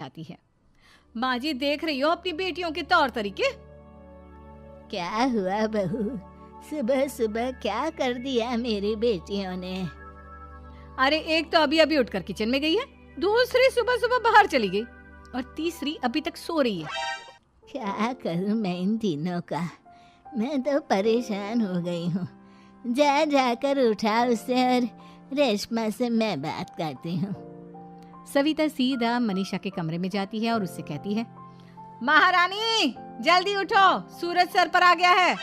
जाती है। माँ जी देख रही हो अपनी बेटियों के तौर तरीके? क्या हुआ बहू, सुबह सुबह क्या कर दिया मेरी बेटियों ने? अरे एक तो अभी अभी उठकर किचन में गई है, दूसरी सुबह सुबह बाहर चली गई और तीसरी अभी तक सो रही है। क्या करूं मैं इन तीनों का, मैं तो परेशान हो गई हूँ। जा जाकर उठा उसे और रेशमा से मैं बात करती हूँ। सविता सीधा मनीषा के कमरे में जाती है और उससे कहती है, महारानी जल्दी उठो, सूरज सर पर आ गया है।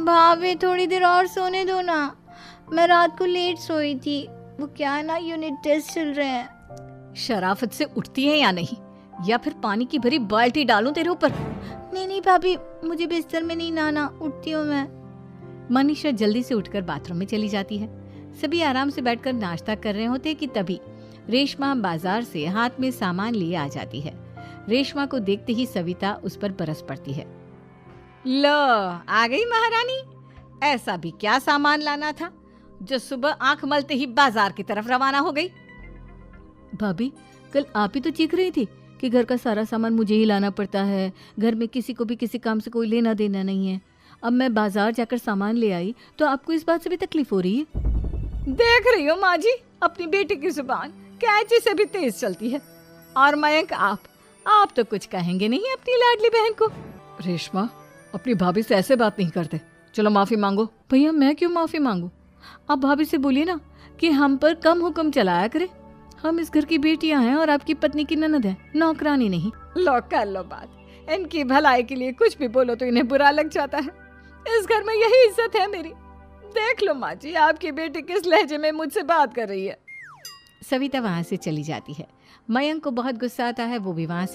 भाभी थोड़ी देर और सोने दो ना, मैं रात को लेट सोई थी। वो क्या ना, यूनिट टेस्ट चल रहे हैं। शराफत से उठती है या नहीं, या फिर पानी की भरी बाल्टी डालूं तेरे ऊपर? नहीं भाभी, मुझे बिस्तर में नहीं लाना, उठती हूँ मैं। मनीषा जल्दी से उठकर बाथरूम में चली जाती है। सभी आराम से बैठकर नाश्ता कर रहे होते कि तभी रेशमा बाजार से हाथ में सामान लिए आ जाती है। रेशमा को देखते ही सविता उस पर बरस पड़ती है। लो आ गई महारानी, ऐसा भी क्या सामान लाना था जो सुबह आंख मलते ही बाजार की तरफ रवाना हो गई? भाभी कल आप ही तो चीख रही थी कि घर का सारा सामान मुझे ही लाना पड़ता है, घर में किसी को भी किसी काम से कोई लेना देना नहीं है। अब मैं बाजार जाकर सामान ले आई तो आपको इस बात से भी तकलीफ हो रही है? देख रही हो माँ जी, अपनी बेटी की जुबान कैंची से भी तेज चलती है। और मयंक आप तो कुछ कहेंगे नहीं अपनी लाडली बहन को? रेशमा अपनी भाभी से ऐसे बात नहीं करते, चलो माफी मांगो। भैया मैं क्यों माफी मांगू? आप भाभी से बोलिए ना कि हम पर कम हुक्म चलाया करे। हम इस घर की बेटियां हैं और आपकी पत्नी की ननद है, नौकरानी नहीं। लो कर लो बात, इनकी भलाई के लिए कुछ भी बोलो तो इन्हें बुरा लग जाता है। इस घर में यही इज्जत है मेरी। देख लो माँ जी, आपकी बेटी किस लहजे में मुझसे बात कर रही है। सविता वहां से चली जाती है। मयंक को बहुत गुस्सा आता है, वो भी वहां से